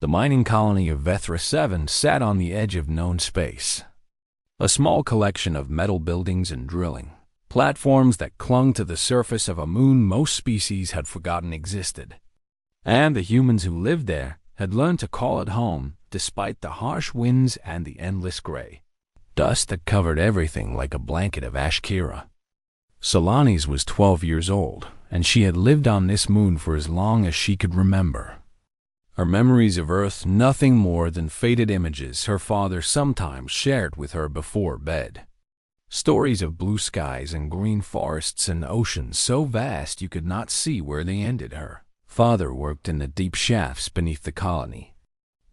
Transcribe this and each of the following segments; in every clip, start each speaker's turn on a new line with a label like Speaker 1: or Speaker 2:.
Speaker 1: The mining colony of Vethra 7 sat on the edge of known space. A small collection of metal buildings and drilling platforms that clung to the surface of a moon most species had forgotten existed. And the humans who lived there had learned to call it home despite the harsh winds and the endless gray dust that covered everything like a blanket of ash. Kira Solanis was 12 years old, and she had lived on this moon for as long as she could remember. Her memories of Earth nothing more than faded images her father sometimes shared with her before bed. Stories of blue skies and green forests and oceans so vast you could not see where they ended. Her father worked in the deep shafts beneath the colony,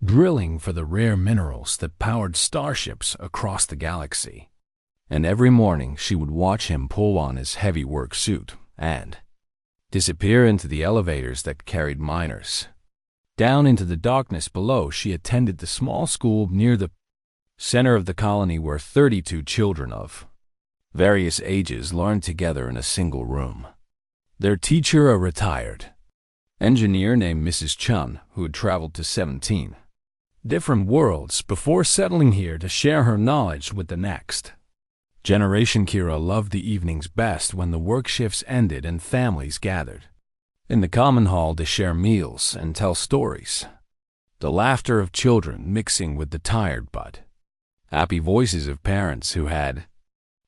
Speaker 1: drilling for the rare minerals that powered starships across the galaxy. And every morning she would watch him pull on his heavy work suit and disappear into the elevators that carried miners. Down into the darkness below, she attended the small school near the center of the colony where 32 children of various ages learned together in a single room. Their teacher, a retired engineer named Mrs. Chun, who had traveled to 17 different worlds before settling here to share her knowledge with the next generation. Kira loved the evenings best when the work shifts ended and families gathered in the common hall to share meals and tell stories. The laughter of children mixing with the tired but happy voices of parents who had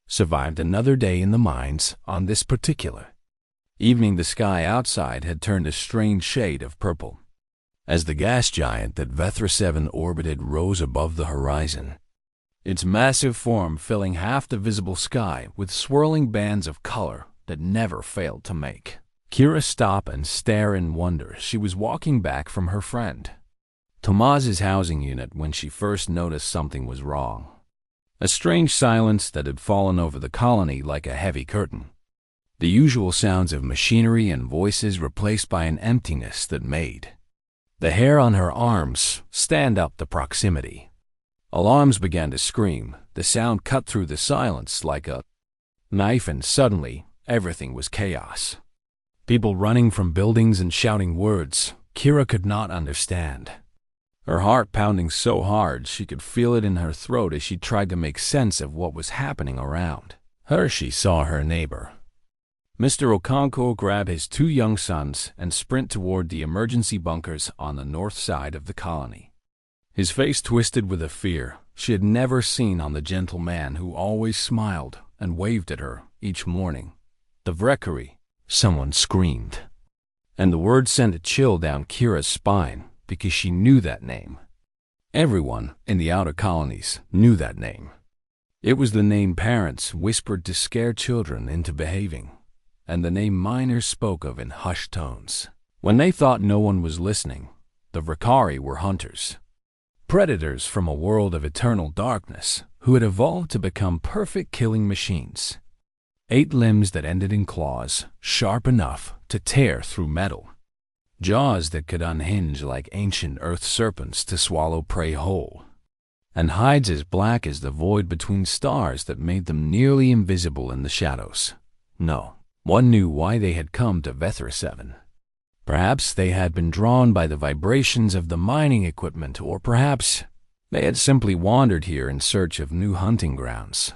Speaker 1: survived another day in the mines. On this particular evening, the sky outside had turned a strange shade of purple as the gas giant that Vethra 7 orbited rose above the horizon, its massive form filling half the visible sky with swirling bands of color that never failed to make Kira stop and stare in wonder. She was walking back from her friend Tomas's housing unit when she first noticed something was wrong. A strange silence that had fallen over the colony like a heavy curtain. The usual sounds of machinery and voices replaced by an emptiness that made the hair on her arms stand up. The proximity. Alarms began to scream. The sound cut through the silence like a knife, and suddenly everything was chaos. People running from buildings and shouting words Kira could not understand. Her heart pounding so hard she could feel it in her throat as she tried to make sense of what was happening around her. She saw her neighbor, Mr. Okonkwo, grab his 2 young sons and sprint toward the emergency bunkers on the north side of the colony. His face twisted with a fear she had never seen on the gentle man who always smiled and waved at her each morning. The Vrekari, someone screamed, and the word sent a chill down Kira's spine because she knew that name. Everyone in the outer colonies knew that name. It was the name parents whispered to scare children into behaving, and the name miners spoke of in hushed tones when they thought no one was listening. The Vrekari were hunters, predators from a world of eternal darkness who had evolved to become perfect killing machines. 8 limbs that ended in claws sharp enough to tear through metal, jaws that could unhinge like ancient earth serpents to swallow prey whole, and hides as black as the void between stars that made them nearly invisible in the shadows. No one knew why they had come to Vethra 7. Perhaps they had been drawn by the vibrations of the mining equipment, or perhaps they had simply wandered here in search of new hunting grounds.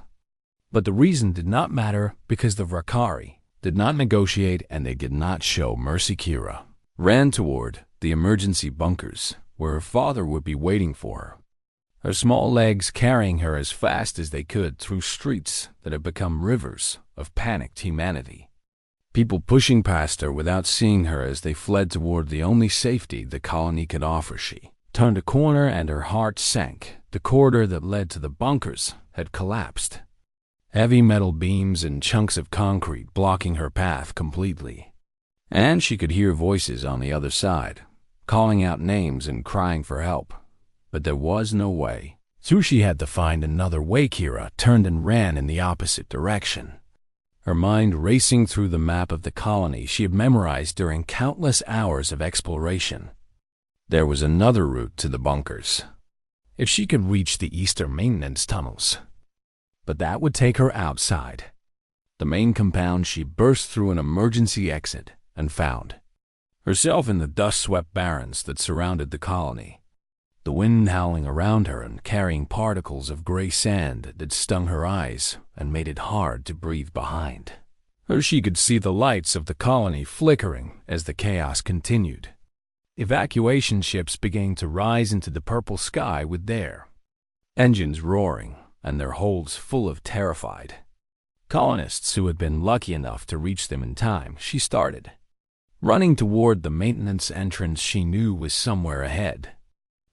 Speaker 1: But the reason did not matter because the Vrekari did not negotiate and they did not show mercy. Kira ran toward the emergency bunkers where her father would be waiting for her, her small legs carrying her as fast as they could through streets that had become rivers of panicked humanity. People pushing past her without seeing her as they fled toward the only safety the colony could offer. She turned a corner and her heart sank. The corridor that led to the bunkers had collapsed, heavy metal beams and chunks of concrete blocking her path completely. And she could hear voices on the other side, calling out names and crying for help. But there was no way through. She had to find another way. Kira turned and ran in the opposite direction, her mind racing through the map of the colony she had memorized during countless hours of exploration. There was another route to the bunkers, if she could reach the eastern maintenance tunnels. But that would take her outside the main compound. She burst through an emergency exit and found herself in the dust-swept barrens that surrounded the colony. the wind howling around her and carrying particles of gray sand that stung her eyes and made it hard to breathe behind her. She could see the lights of the colony flickering as the chaos continued. Evacuation ships began to rise into the purple sky with their engines roaring and their holds full of terrified colonists who had been lucky enough to reach them in time. She started running toward the maintenance entrance she knew was somewhere ahead,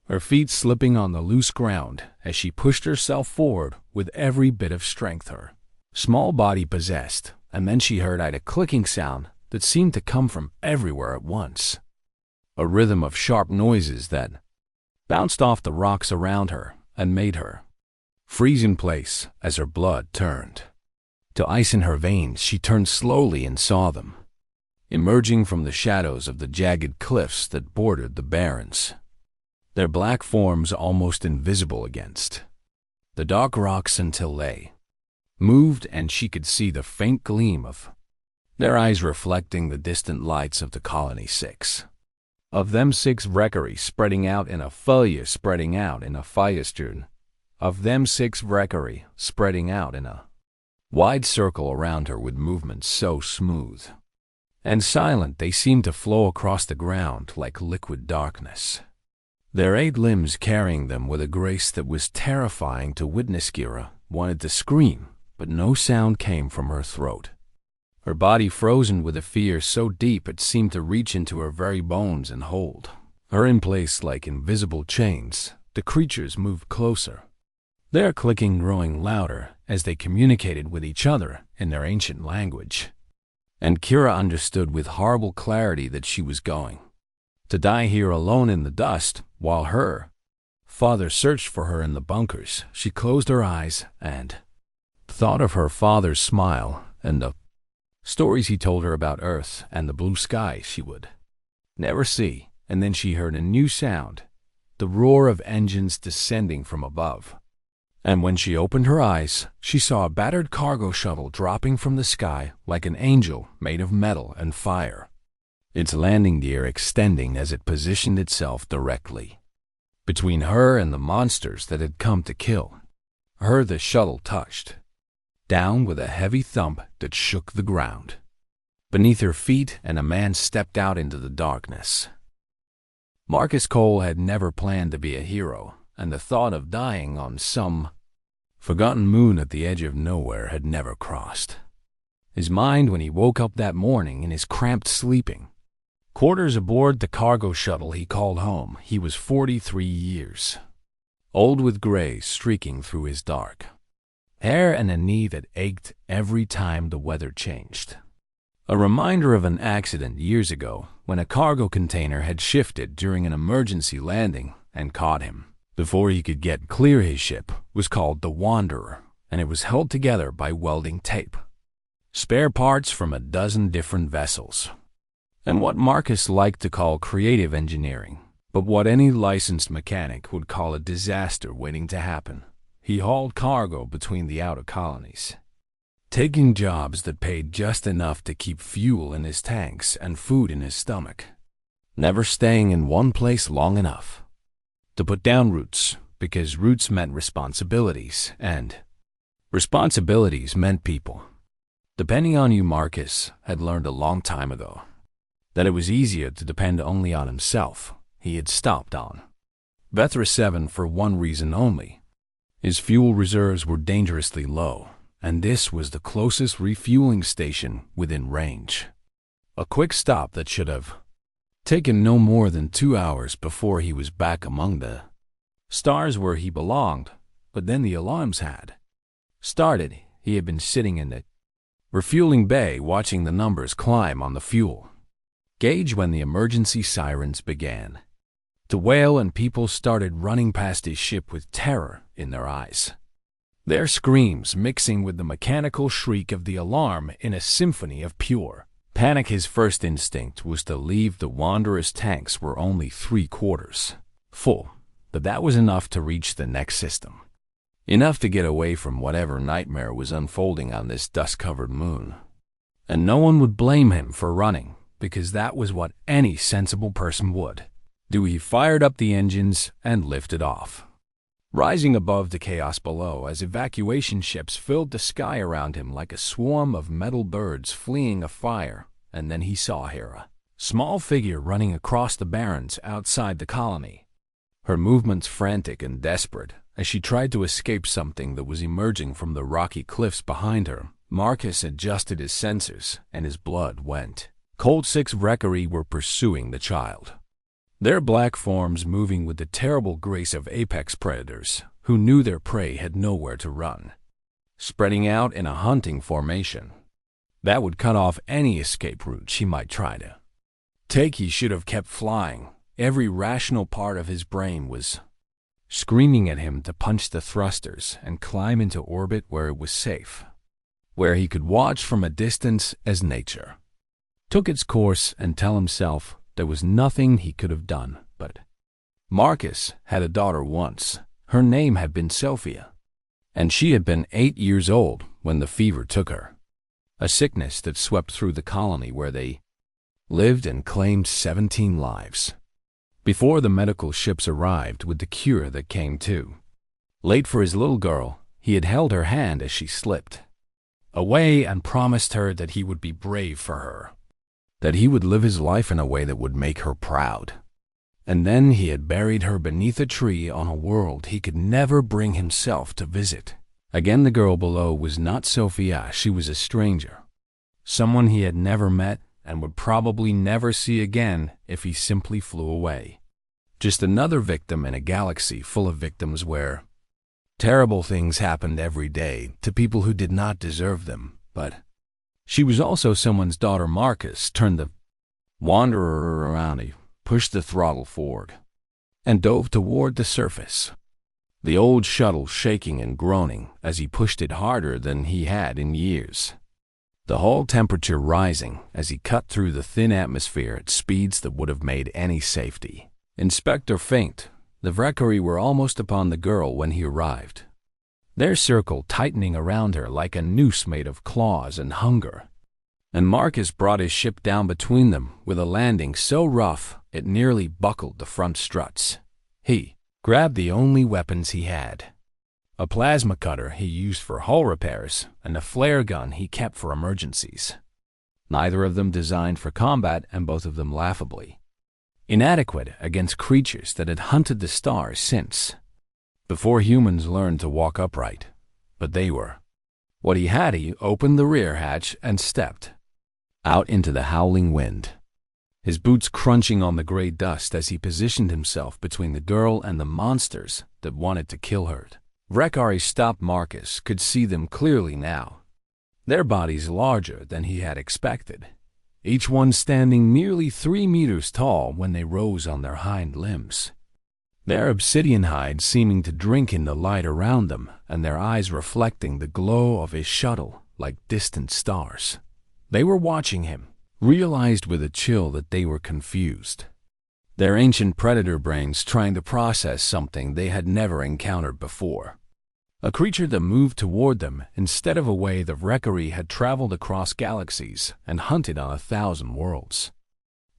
Speaker 1: her feet slipping on the loose ground as she pushed herself forward with every bit of strength her small body possessed. And then she heard a clicking sound that seemed to come from everywhere at once, a rhythm of sharp noises that bounced off the rocks around her and made her freeze in place as her blood turned to ice in her veins. She turned slowly and saw them emerging from the shadows of the jagged cliffs that bordered the barrens, their black forms almost invisible against the dark rocks until they moved and she could see the faint gleam of their eyes reflecting the distant lights of the Colony 6. Of them 6 Reverie spreading out in a firestoon. Of them 6 Reverie spreading out in a wide circle around her with movements so smooth and silent they seemed to flow across the ground like liquid darkness, their 8 limbs carrying them with a grace that was terrifying to witness. Kira wanted to scream, but no sound came from her throat, her body frozen with a fear so deep it seemed to reach into her very bones and hold her in place like invisible chains. The creatures moved closer, their clicking growing louder as they communicated with each other in their ancient language. And Kira understood with horrible clarity that she was going to die here alone in the dust while her father searched for her in the bunkers. She closed her eyes and thought of her father's smile and the stories he told her about Earth and the blue sky she would never see. And then she heard a new sound, the roar of engines descending from above. And when she opened her eyes, she saw a battered cargo shuttle dropping from the sky like an angel made of metal and fire, its landing gear extending as it positioned itself directly between her and the monsters that had come to kill her. The shuttle touched down with a heavy thump that shook the ground beneath her feet, and a man stepped out into the darkness. Marcus Cole had never planned to be a hero, and the thought of dying on some forgotten moon at the edge of nowhere had never crossed his mind when he woke up that morning in his cramped sleeping quarters aboard the cargo shuttle he called home. He was 43 years old, with gray streaking through his dark hair and a knee that ached every time the weather changed, a reminder of an accident years ago when a cargo container had shifted during an emergency landing and caught him before he could get clear. His ship was called the Wanderer, and it was held together by welding tape, spare parts from a dozen different vessels, and what Marcus liked to call creative engineering, but what any licensed mechanic would call a disaster waiting to happen. He hauled cargo between the outer colonies, taking jobs that paid just enough to keep fuel in his tanks and food in his stomach, never staying in one place long enough to put down roots, because roots meant responsibilities, and responsibilities meant people depending on you. Marcus had learned a long time ago that it was easier to depend only on himself. He had stopped on Vethra 7 for one reason only. His fuel reserves were dangerously low, and this was the closest refueling station within range. A quick stop that should have taken no more than 2 hours before he was back among the stars where he belonged. But then the alarms had started. He had been sitting in the refueling bay watching the numbers climb on the fuel gauge when the emergency sirens began to wail and people started running past his ship with terror in their eyes, their screams mixing with the mechanical shriek of the alarm in a symphony of pure panic. His first instinct was to leave. The Wanderer's tanks were only 3/4 full, but that was enough to reach the next system, enough to get away from whatever nightmare was unfolding on this dust-covered moon. And no one would blame him for running, because that was what any sensible person would Dewey fired up the engines and lifted off, rising above the chaos below as evacuation ships filled the sky around him like a swarm of metal birds fleeing a fire. And then he saw Hera, small figure running across the barrens outside the colony, her movements frantic and desperate as she tried to escape something that was emerging from the rocky cliffs behind her. Marcus adjusted his sensors, and his blood went cold. 6 Rekkari were pursuing the child, their black forms moving with the terrible grace of apex predators who knew their prey had nowhere to run, spreading out in a hunting formation that would cut off any escape route she might try to take. He should have kept flying. Every rational part of his brain was screaming at him to punch the thrusters and climb into orbit where it was safe, where he could watch from a distance as nature took its course and tell himself there was nothing he could have done. But Marcus had a daughter once. Her name had been Sophia, and she had been 8 years old when the fever took her, a sickness that swept through the colony where they lived and claimed 17 lives before the medical ships arrived with the cure that came too late for his little girl. He had held her hand as she slipped away and promised her that he would be brave for her, that he would live his life in a way that would make her proud. And then he had buried her beneath a tree on a world he could never bring himself to visit. Again, the girl below was not Sophia. She was a stranger, someone he had never met and would probably never see again if he simply flew away. Just another victim in a galaxy full of victims where terrible things happened every day to people who did not deserve them. But she was also someone's daughter. Marcus turned the wanderer around. He pushed the throttle forward and dove toward the surface, the old shuttle shaking and groaning as he pushed it harder than he had in years, the hull temperature rising as he cut through the thin atmosphere at speeds that would have made any safety inspector faint. The Rekkari were almost upon the girl when he arrived, their circle tightening around her like a noose made of claws and hunger. And Marcus brought his ship down between them with a landing so rough it nearly buckled the front struts. He grabbed the only weapons he had, a plasma cutter he used for hull repairs and a flare gun he kept for emergencies, neither of them designed for combat and both of them laughably inadequate against creatures that had hunted the stars since before humans learned to walk upright. But they were what he had. He opened the rear hatch and stepped out into the howling wind, his boots crunching on the gray dust as he positioned himself between the girl and the monsters that wanted to kill her. Rekkari stopped. Marcus could see them clearly now, their bodies larger than he had expected, each one standing nearly 3 meters tall when they rose on their hind limbs, their obsidian hides seeming to drink in the light around them and their eyes reflecting the glow of his shuttle like distant stars. They were watching him, realized with a chill that they were confused, their ancient predator brains trying to process something they had never encountered before. A creature that moved toward them instead of a way the Rekkari had traveled across galaxies and hunted on 1,000 worlds.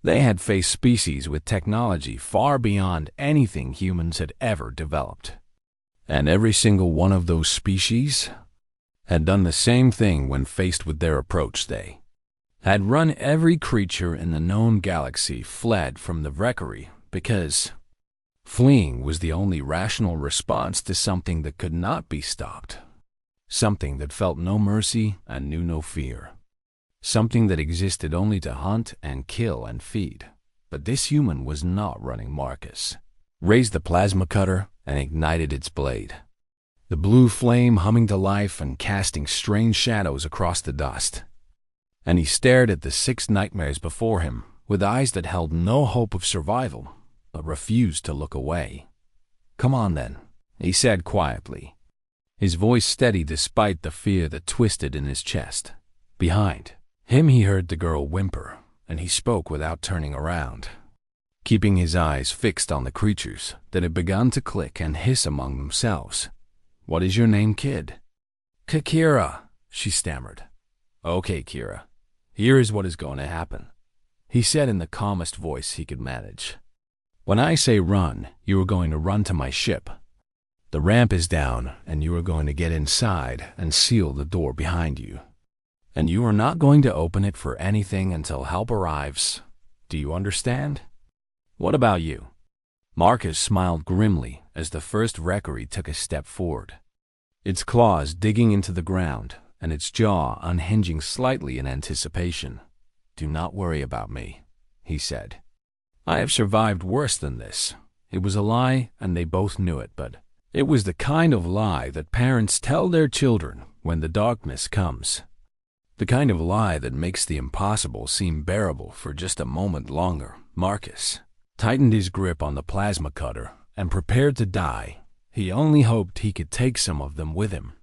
Speaker 1: They had faced species with technology far beyond anything humans had ever developed. And every single one of those species had done the same thing when faced with their approach. They had run. Every creature in the known galaxy fled from the Rekkari because fleeing was the only rational response to something that could not be stopped, something that felt no mercy and knew no fear, something that existed only to hunt and kill and feed. But this human was not running. Marcus raised the plasma cutter and ignited its blade, the blue flame humming to life and casting strange shadows across the dust. And he stared at the 6 nightmares before him with eyes that held no hope of survival, but refused to look away. "Come on then," he said quietly, his voice steady despite the fear that twisted in his chest. Behind him he heard the girl whimper, and he spoke without turning around, keeping his eyes fixed on the creatures that had begun to click and hiss among themselves. "What is your name, kid?" "Kira," she stammered. "Okay, Kira, here is what is going to happen," he said in the calmest voice he could manage. When I say run, you are going to run to my ship. The ramp is down, and you are going to get inside and seal the door behind you. And you are not going to open it for anything until help arrives. Do you understand? What about you?" Marcus smiled grimly as the first Reverie took a step forward, its claws digging into the ground and its jaw unhinging slightly in anticipation. "Do not worry about me," he said. "I have survived worse than this." It was a lie, and they both knew it, but it was the kind of lie that parents tell their children when the darkness comes. The kind of lie that makes the impossible seem bearable for just a moment longer. Marcus tightened his grip on the plasma cutter and prepared to die. He only hoped he could take some of them with him.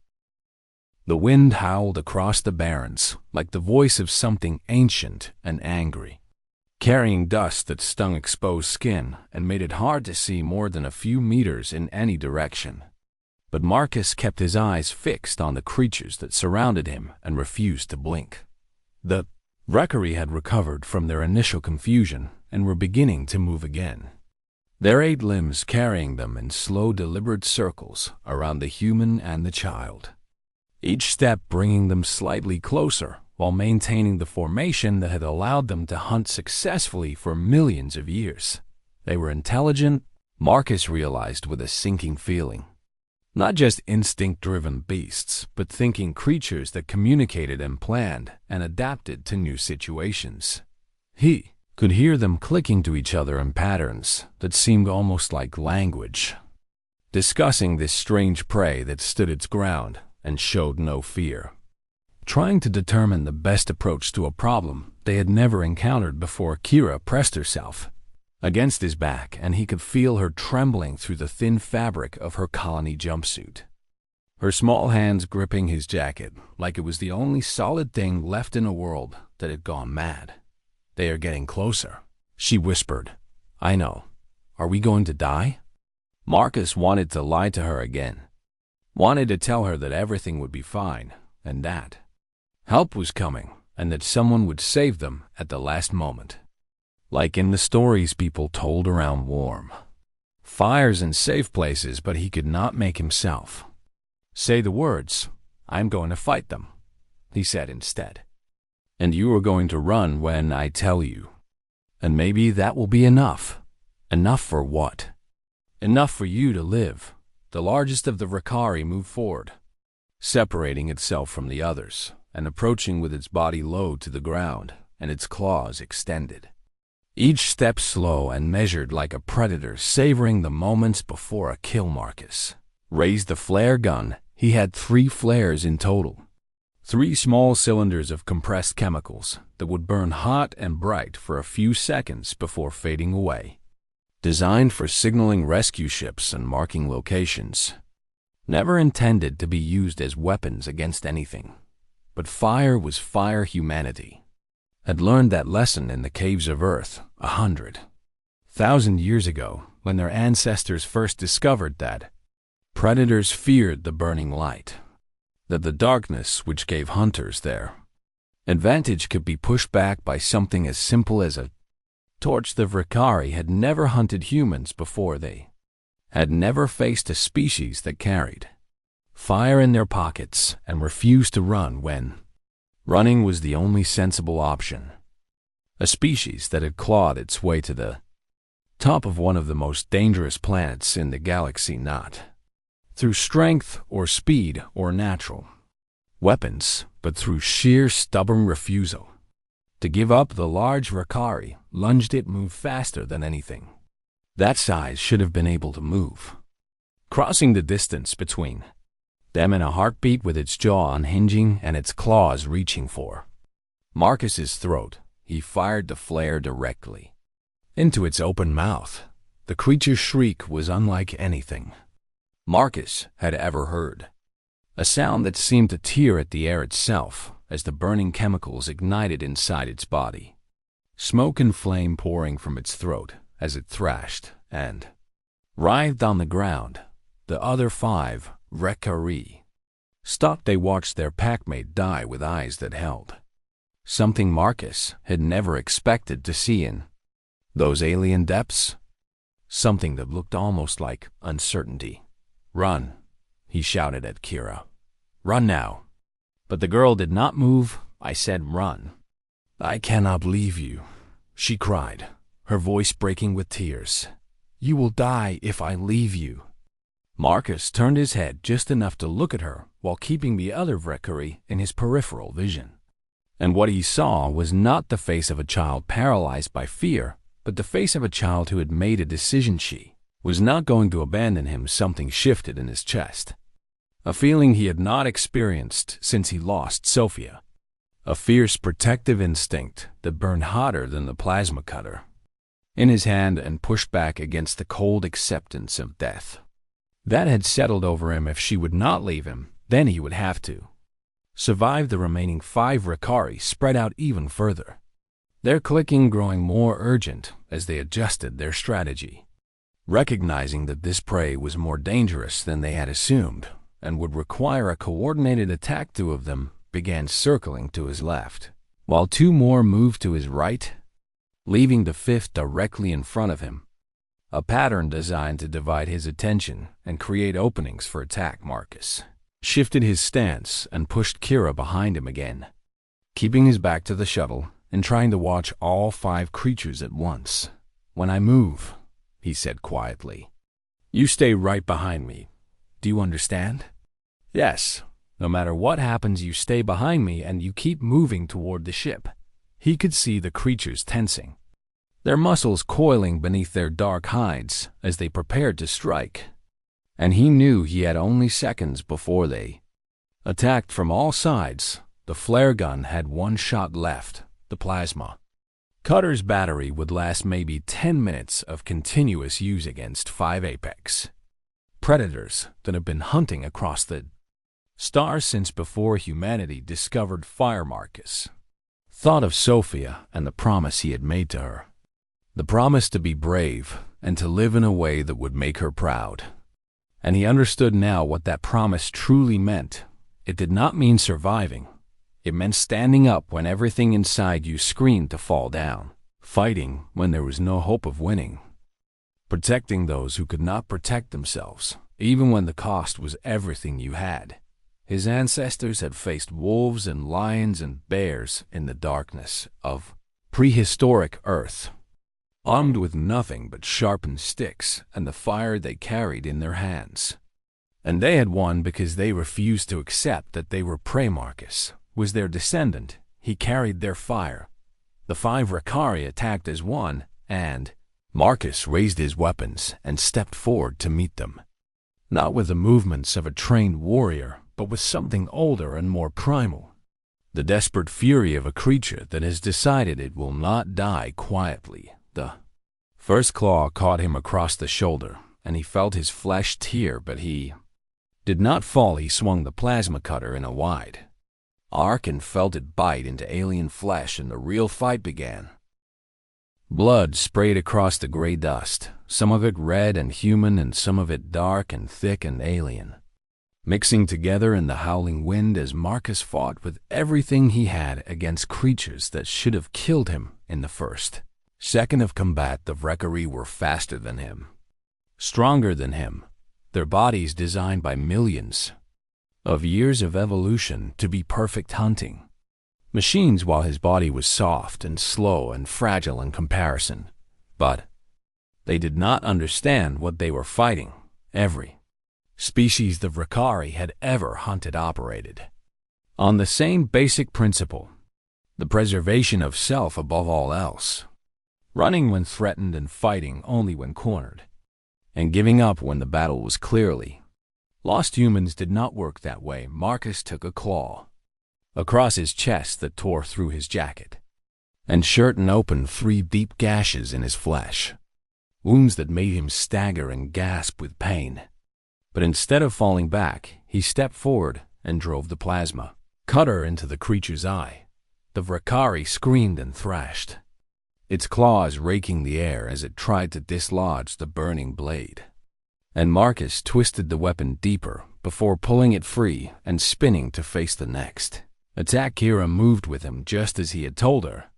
Speaker 1: The wind howled across the barrens like the voice of something ancient and angry, carrying dust that stung exposed skin and made it hard to see more than a few meters in any direction. But Marcus kept his eyes fixed on the creatures that surrounded him and refused to blink. The Reverie had recovered from their initial confusion and were beginning to move again, their 8 limbs carrying them in slow, deliberate circles around the human and the child, each step bringing them slightly closer while maintaining the formation that had allowed them to hunt successfully for millions of years. They were intelligent, Marcus realized with a sinking feeling. Not just instinct-driven beasts, but thinking creatures that communicated and planned and adapted to new situations. He could hear them clicking to each other in patterns that seemed almost like language, discussing this strange prey that stood its ground and showed no fear, trying to determine the best approach to a problem they had never encountered before. Kira pressed herself against his back, and he could feel her trembling through the thin fabric of her colony jumpsuit, her small hands gripping his jacket like it was the only solid thing left in a world that had gone mad. "They are getting closer," she whispered. "I know. Are we going to die?" Marcus wanted to lie to her again, wanted to tell her that everything would be fine and that help was coming and that someone would save them at the last moment. Like in the stories people told around warm fires and safe places, but he could not make himself say the words, "I'm going to fight them," he said instead. "And you are going to run when I tell you. And maybe that will be enough." Enough for what? Enough for you to live. The largest of the Reverie moved forward, separating itself from the others and approaching with its body low to the ground and its claws extended, each step slow and measured like a predator savoring the moments before a kill. Marcus raised the flare gun. He had 3 flares in total, 3 small cylinders of compressed chemicals that would burn hot and bright for a few seconds before fading away, designed for signaling rescue ships and marking locations, never intended to be used as weapons against anything. But fire was fire. Humanity had learned that lesson in the caves of Earth 100,000 years ago, when their ancestors first discovered that predators feared the burning light, that the darkness which gave hunters their advantage could be pushed back by something as simple as a torch. The Reverie had never hunted humans before. They had never faced a species that carried fire in their pockets and refused to run when running was the only sensible option. A species that had clawed its way to the top of one of the most dangerous planets in the galaxy, not through strength or speed or natural weapons, but through sheer stubborn refusal to give up. The large Reverie lunged. It moved faster than anything that size should have been able to move, crossing the distance between them in a heartbeat, with its jaw unhinging and its claws reaching for Marcus's throat. He fired the flare directly into its open mouth. The creature's shriek was unlike anything Marcus had ever heard, a sound that seemed to tear at the air itself as the burning chemicals ignited inside its body, smoke and flame pouring from its throat as it thrashed and writhed on the ground. The other 5 Reverie stopped. They watched their packmate die with eyes that held something Marcus had never expected to see in those alien depths. something that looked almost like uncertainty. "Run," he shouted at Kira. "Run now." But the girl did not move. I said, "Run." "I cannot leave you," she cried, her voice breaking with tears. "You will die if I leave you." Marcus turned his head just enough to look at her while keeping the other Valkyrie in his peripheral vision. And what he saw was not the face of a child paralyzed by fear, but the face of a child who had made a decision. She was not going to abandon him. Something shifted in his chest. A feeling he had not experienced since he lost Sophia. A fierce protective instinct that burned hotter than the plasma cutter in his hand and pushed back against the cold acceptance of death. That had settled over him. If she would not leave him, then he would have to survive. The remaining 5 Rakari spread out even further, their clicking growing more urgent as they adjusted their strategy. Recognizing that this prey was more dangerous than they had assumed and would require a coordinated attack, 2 of them began circling to his left, while 2 more moved to his right, leaving the 5th directly in front of him. A pattern designed to divide his attention and create openings for attack. Marcus shifted his stance and pushed Kira behind him again, keeping his back to the shuttle and trying to watch all 5 creatures at once. "When I move," he said quietly, "you stay right behind me. Do you understand?" "Yes. No matter what happens, you stay behind me and you keep moving toward the ship." He could see the creatures tensing, their muscles coiling beneath their dark hides as they prepared to strike. And he knew he had only seconds before they attacked from all sides. The flare gun had 1 shot left, the plasma cutter's battery would last maybe 10 minutes of continuous use against 5 apex predators that have been hunting across the stars since before humanity discovered fire. Marcus thought of Sophia and the promise he had made to her. The promise to be brave and to live in a way that would make her proud. And he understood now what that promise truly meant. It did not mean surviving. It meant standing up when everything inside you screamed to fall down, fighting when there was no hope of winning, protecting those who could not protect themselves, even when the cost was everything you had. His ancestors had faced wolves and lions and bears in the darkness of prehistoric Earth, armed with nothing but sharpened sticks and the fire they carried in their hands. And they had won because they refused to accept that they were prey. Marcus was their descendant. He carried their fire. The 5 Rakari attacked as one, and Marcus raised his weapons and stepped forward to meet them. Not with the movements of a trained warrior, but with something older and more primal. The desperate fury of a creature that has decided it will not die quietly. The first claw caught him across the shoulder, and he felt his flesh tear, but he did not fall. He swung the plasma cutter in a wide arc and felt it bite into alien flesh, and the real fight began. Blood sprayed across the gray dust, some of it red and human and some of it dark and thick and alien, mixing together in the howling wind as Marcus fought with everything he had against creatures that should have killed him in the first second of combat. The Valkyrie were faster than him, stronger than him, their bodies designed by millions of years of evolution to be perfect hunting machines, while his body was soft and slow and fragile in comparison. But they did not understand what they were fighting. Every species the Valkyrie had ever hunted operated on the same basic principle, the preservation of self above all else, running when threatened and fighting only when cornered, and giving up when the battle was clearly lost. Humans did not work that way. Marcus took a claw across his chest that tore through his jacket and shirt and opened 3 deep gashes in his flesh, wounds that made him stagger and gasp with pain. But instead of falling back, he stepped forward and drove the plasma cutter into the creature's eye. The Valkyrie screamed and thrashed, its claws raking the air as it tried to dislodge the burning blade. And Marcus twisted the weapon deeper before pulling it free and spinning to face the next attack. Kira moved with him just as he had told her.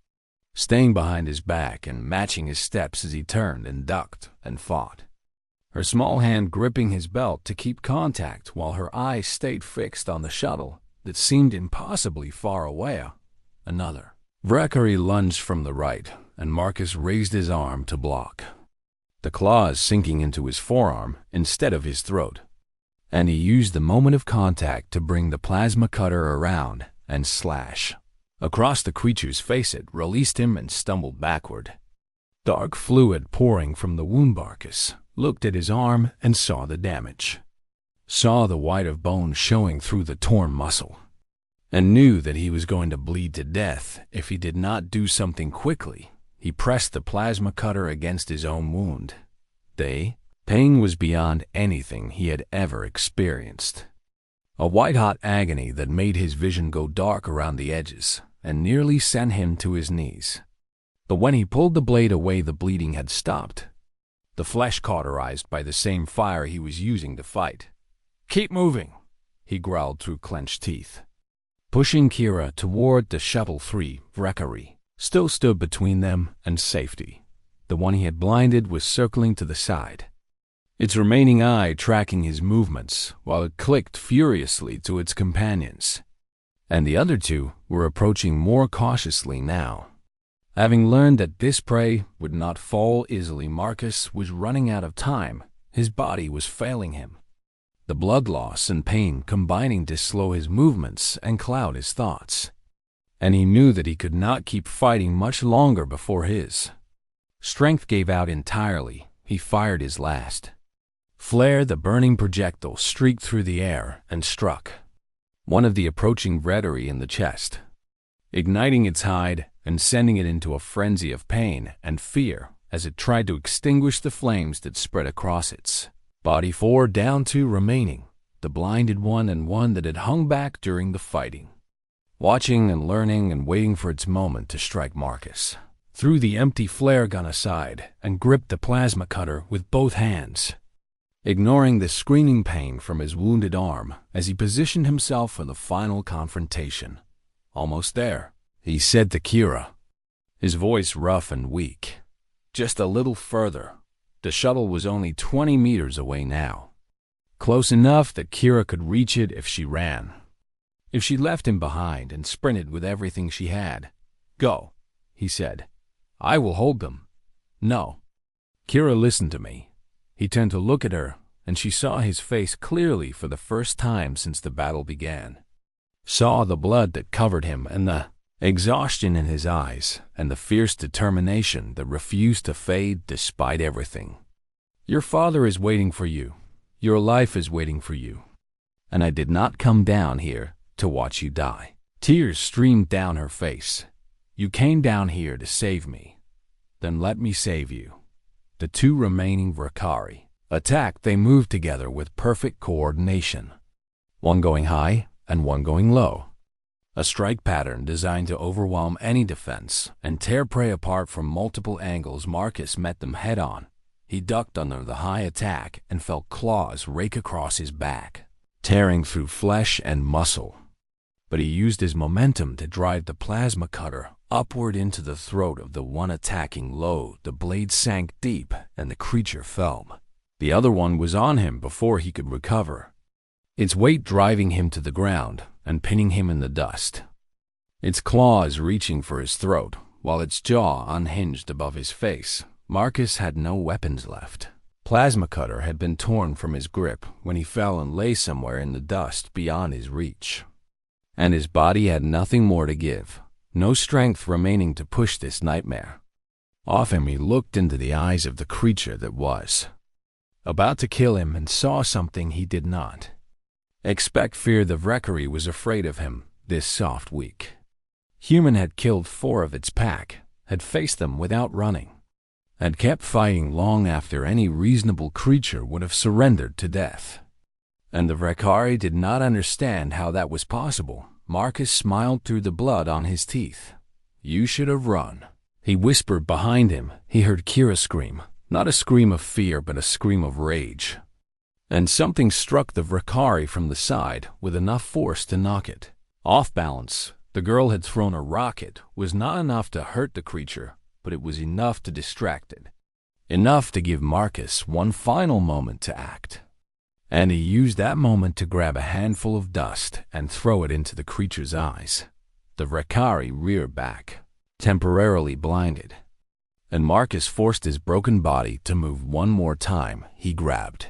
Speaker 1: staying behind his back and matching his steps as he turned and ducked and fought, her small hand gripping his belt to keep contact while her eyes stayed fixed on the shuttle that seemed impossibly far away. Another Valkyrie lunged from the right, and Marcus raised his arm to block, the claws sinking into his forearm instead of his throat, and he used the moment of contact to bring the plasma cutter around and slash across the creature's face. It released him and stumbled backward. Dark fluid pouring from the wound. Marcus looked at his arm and saw the damage, saw the white of bone showing through the torn muscle, and knew that he was going to bleed to death if he did not do something quickly. He pressed the plasma cutter against his own wound. Pain was beyond anything he had ever experienced. A white-hot agony that made his vision go dark around the edges and nearly sent him to his knees. But when he pulled the blade away, the bleeding had stopped, the flesh cauterized by the same fire he was using to fight. "Keep moving," he growled through clenched teeth, pushing Kira toward the shuttle. 3 Valkyrie still stood between them and safety. The one he had blinded was circling to the side, its remaining eye tracking his movements while it clicked furiously to its companions. And the other two were approaching more cautiously now. Having learned that this prey would not fall easily, Marcus was running out of time. His body was failing him, the blood loss and pain combining to slow his movements and cloud his thoughts. And he knew that he could not keep fighting much longer before his strength gave out entirely. He fired his last flare. The burning projectile streaked through the air and struck one of the approaching Valkyrie in the chest, igniting its hide and sending it into a frenzy of pain and fear as it tried to extinguish the flames that spread across its body. 4 down, 2 remaining, the blinded one and one that had hung back during the fighting, watching and learning and waiting for its moment to strike. Marcus threw the empty flare gun aside and gripped the plasma cutter with both hands, ignoring the screaming pain from his wounded arm as he positioned himself for the final confrontation. "Almost there," he said to Kira, his voice rough and weak. "Just a little further." The shuttle was only 20 meters away now, close enough that Kira could reach it if she ran, if she left him behind and sprinted with everything she had. "Go," he said. "I will hold them." "No." Kira listened to me. He turned to look at her, and she saw his face clearly for the first time since the battle began. Saw the blood that covered him and the exhaustion in his eyes and the fierce determination that refused to fade despite everything. "Your father is waiting for you. Your life is waiting for you. And I did not come down here to watch you die." Tears streamed down her face. "You came down here to save me. Then let me save you." The 2 remaining Valkyrie attacked. They moved together with perfect coordination, one going high and one going low, a strike pattern designed to overwhelm any defense and tear prey apart from multiple angles. Marcus met them head-on. He ducked under the high attack and felt claws rake across his back, tearing through flesh and muscle. But he used his momentum to drive the plasma cutter upward into the throat of the one attacking low. The blade sank deep and the creature fell. The other one was on him before he could recover, its weight driving him to the ground and pinning him in the dust, its claws reaching for his throat while its jaw unhinged above his face. Marcus had no weapons left. Plasma cutter had been torn from his grip when he fell and lay somewhere in the dust beyond his reach. And his body had nothing more to give, no strength remaining to push this nightmare. Off him he looked into the eyes of the creature that was about to kill him and saw something he did not expect. Fear. The Valkyrie was afraid of him. This soft, weak human had killed 4 of its pack, had faced them without running, had kept fighting long after any reasonable creature would have surrendered to death. And the Valkyrie did not understand how that was possible. Marcus smiled through the blood on his teeth. "You should have run," he whispered behind him. He heard Kira scream, not a scream of fear but a scream of rage. And something struck the Valkyrie from the side with enough force to knock it off balance The girl had thrown a rocket was not enough to hurt the creature, but it was enough to distract it. Enough to give Marcus one final moment to act. And he used that moment to grab a handful of dust and throw it into the creature's eyes. The Rakari reared back, temporarily blinded, and Marcus forced his broken body to move one more time. He grabbed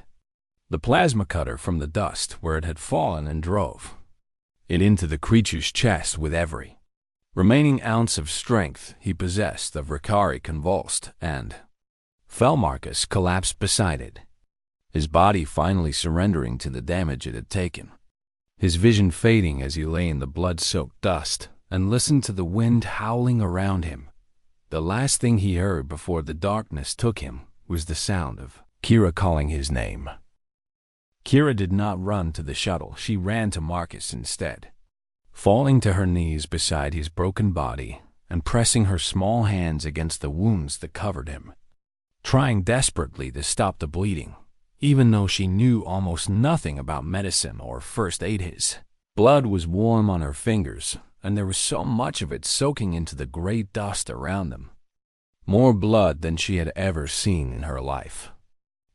Speaker 1: the plasma cutter from the dust where it had fallen and drove it into the creature's chest with every remaining ounce of strength he possessed. The Rakari convulsed and fell. Marcus collapsed beside it, his body finally surrendering to the damage it had taken, his vision fading as he lay in the blood-soaked dust and listened to the wind howling around him. The last thing he heard before the darkness took him was the sound of Kira calling his name. Kira did not run to the shuttle. She ran to Marcus instead, falling to her knees beside his broken body and pressing her small hands against the wounds that covered him, trying desperately to stop the bleeding, even though she knew almost nothing about medicine or first aid. His blood was warm on her fingers, and there was so much of it soaking into the gray dust around them. More blood than she had ever seen in her life.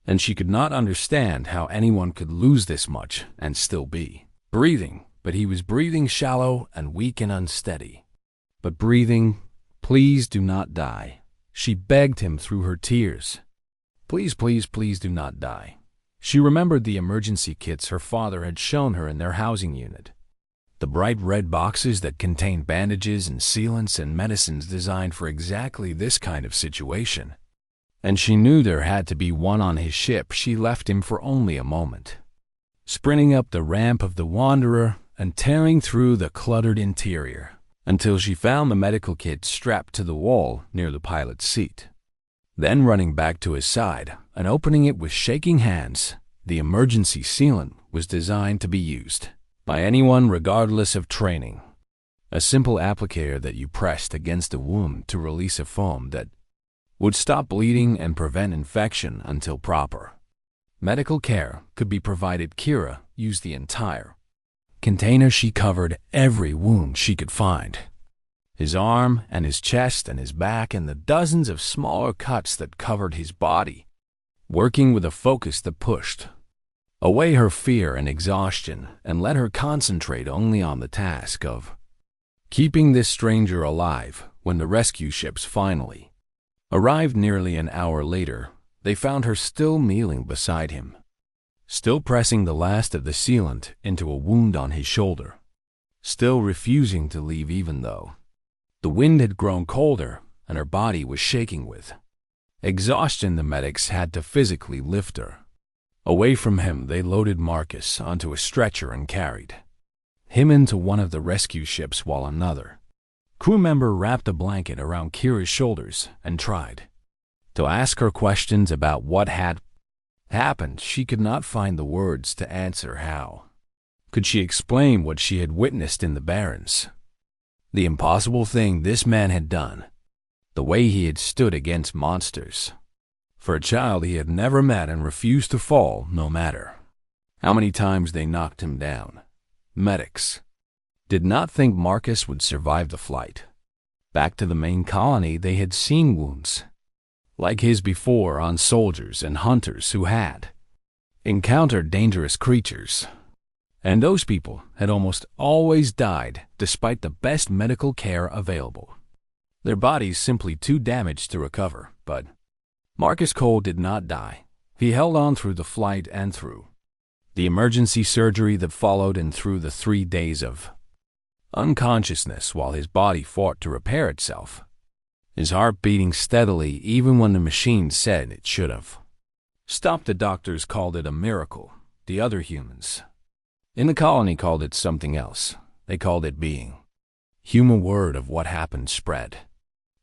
Speaker 1: And she could not understand how anyone could lose this much and still be breathing. But he was breathing shallow and weak and unsteady. But breathing. Please do not die. She begged him through her tears. Please, please, please do not die. She remembered the emergency kits her father had shown her in their housing unit. The bright red boxes that contained bandages and sealants and medicines designed for exactly this kind of situation. And she knew there had to be one on his ship. She left him for only a moment, sprinting up the ramp of the Wanderer and tearing through the cluttered interior until she found the medical kit strapped to the wall near the pilot's seat. Then running back to his side and opening it with shaking hands. The emergency sealant was designed to be used by anyone regardless of training. A simple applicator that you pressed against a wound to release a foam that would stop bleeding and prevent infection until proper medical care could be provided. Kira used the entire container. She covered every wound she could find. His arm and his chest and his back and the dozens of smaller cuts that covered his body, working with a focus that pushed away her fear and exhaustion and let her concentrate only on the task of keeping this stranger alive. When the rescue ships finally arrived nearly an hour later, they found her still kneeling beside him, still pressing the last of the sealant into a wound on his shoulder, still refusing to leave even though the wind had grown colder and her body was shaking with exhaustion. The medics had to physically lift her away from him. They loaded Marcus onto a stretcher and carried him into one of the rescue ships while another crew member wrapped a blanket around Kira's shoulders and tried to ask her questions about what had happened. She could not find the words to answer. How could she explain what she had witnessed in the Barrens? The impossible thing this man had done, the way he had stood against monsters. For a child he had never met and refused to fall no matter how many times they knocked him down. Medics did not think Marcus would survive the flight back to the main colony. They had seen wounds like his before on soldiers and hunters who had encountered dangerous creatures. And those people had almost always died despite the best medical care available. Their bodies simply too damaged to recover. But Marcus Cole did not die. He held on through the flight and through the emergency surgery that followed and through the 3 days of unconsciousness while his body fought to repair itself, his heart beating steadily even when the machine said it should have stopped. The doctors called it a miracle. The other humans in the colony called it something else. They called it being human. Word of what happened spread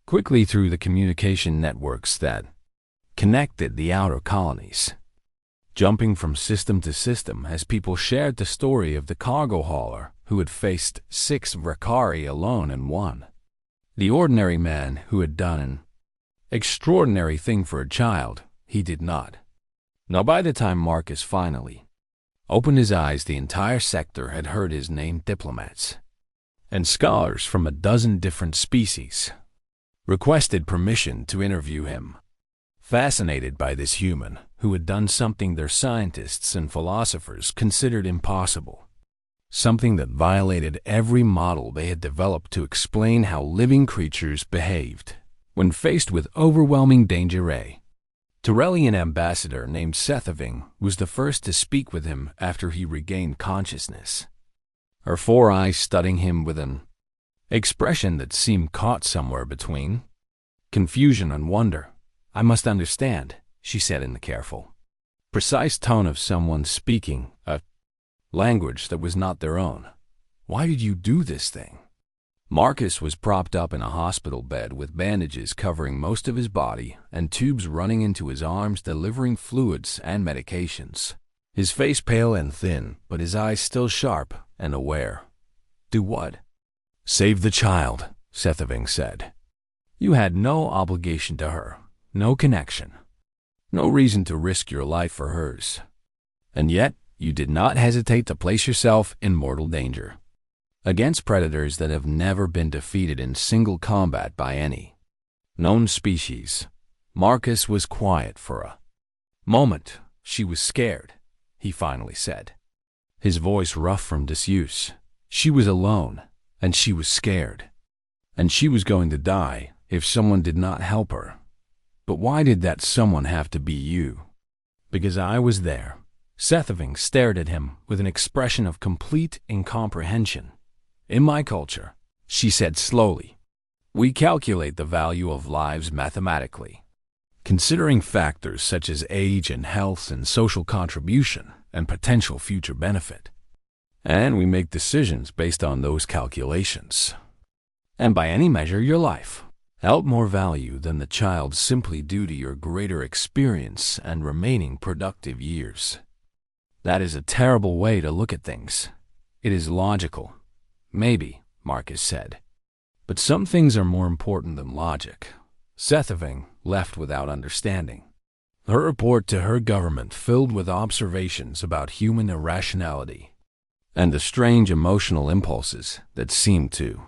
Speaker 1: quickly through the communication networks that connected the outer colonies, jumping from system to system as people shared the story of the cargo hauler who had faced 6 Rakari alone and one, the ordinary man who had done an extraordinary thing for a child. He did not. Now by the time Marcus finally opened his eyes, the entire sector had heard his name. Diplomats and scholars from a dozen different species requested permission to interview him. Fascinated by this human who had done something their scientists and philosophers considered impossible, something that violated every model they had developed to explain how living creatures behaved when faced with overwhelming danger. A Torellian ambassador named Sethiving was the first to speak with him after he regained consciousness, her four eyes studying him with an expression that seemed caught somewhere between confusion and wonder. "I must understand," she said in the careful, precise tone of someone speaking a language that was not their own. "Why did you do this thing?" Marcus was propped up in a hospital bed with bandages covering most of his body and tubes running into his arms delivering fluids and medications. His face pale and thin, but his eyes still sharp and aware. "Do what?" "Save the child," Sethiving said. "You had no obligation to her, no connection, no reason to risk your life for hers. And yet, you did not hesitate to place yourself in mortal danger against predators that have never been defeated in single combat by any known species." Marcus was quiet for a moment. "She was scared," he finally said, his voice rough from disuse. "She was alone, and she was scared. And she was going to die if someone did not help her. But why did that someone have to be you?" "Because I was there." Sethiving stared at him with an expression of complete incomprehension. "In my culture," she said slowly, "we calculate the value of lives mathematically, considering factors such as age and health and social contribution and potential future benefit. And we make decisions based on those calculations. And by any measure, your life held more value than the child simply due to your greater experience and remaining productive years. That is a terrible way to look at things. It is logical. Maybe," Marcus said. "But some things are more important than logic." Sethiving left without understanding. Her report to her government filled with observations about human irrationality and the strange emotional impulses that seemed to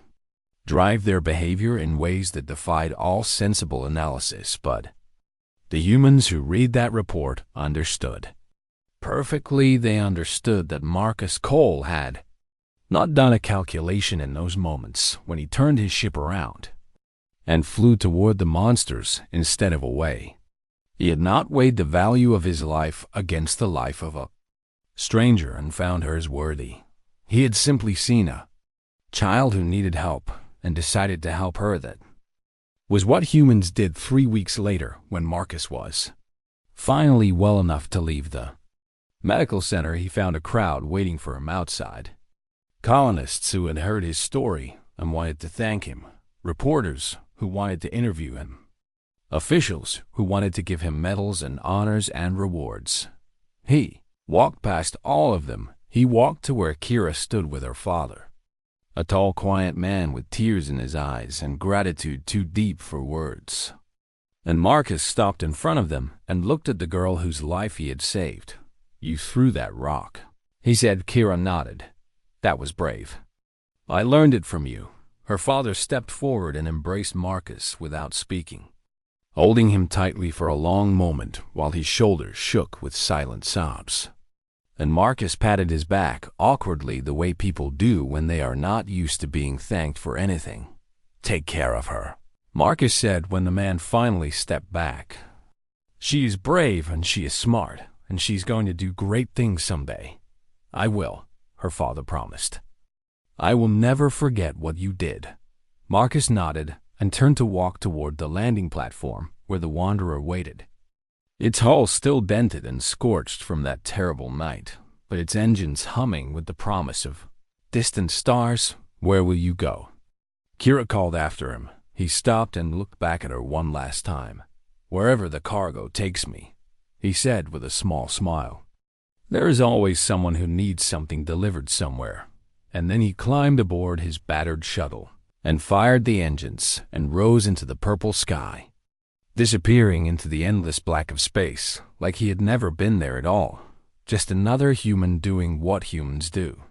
Speaker 1: drive their behavior in ways that defied all sensible analysis. But the humans who read that report understood. Perfectly, they understood that Marcus Cole had not done a calculation in those moments when he turned his ship around and flew toward the monsters instead of away. He had not weighed the value of his life against the life of a stranger and found hers worthy. He had simply seen a child who needed help and decided to help her. That was what humans did 3 weeks later when Marcus was finally well enough to leave the medical center. He found a crowd waiting for him outside. Colonists who had heard his story and wanted to thank him, reporters who wanted to interview him, officials who wanted to give him medals and honors and rewards. He walked past all of them. He walked to where Kira stood with her father, a tall, quiet man with tears in his eyes and gratitude too deep for words. And Marcus stopped in front of them and looked at the girl whose life he had saved. "You threw that rock," he said. Kira nodded. "That was brave. I learned it from you." Her father stepped forward and embraced Marcus without speaking, holding him tightly for a long moment while his shoulders shook with silent sobs. And Marcus patted his back awkwardly, the way people do when they are not used to being thanked for anything. "Take care of her," Marcus said when the man finally stepped back. "She is brave and she is smart, and she's going to do great things someday." "I will," her father promised. "I will never forget what you did." Marcus nodded and turned to walk toward the landing platform where the Wanderer waited. Its hull still dented and scorched from that terrible night, but its engines humming with the promise of distant stars. "Where will you go?" Kira called after him. He stopped and looked back at her one last time. "Wherever the cargo takes me," he said with a small smile. "There is always someone who needs something delivered somewhere." And then he climbed aboard his battered shuttle and fired the engines and rose into the purple sky, disappearing into the endless black of space like he had never been there at all, just another human doing what humans do.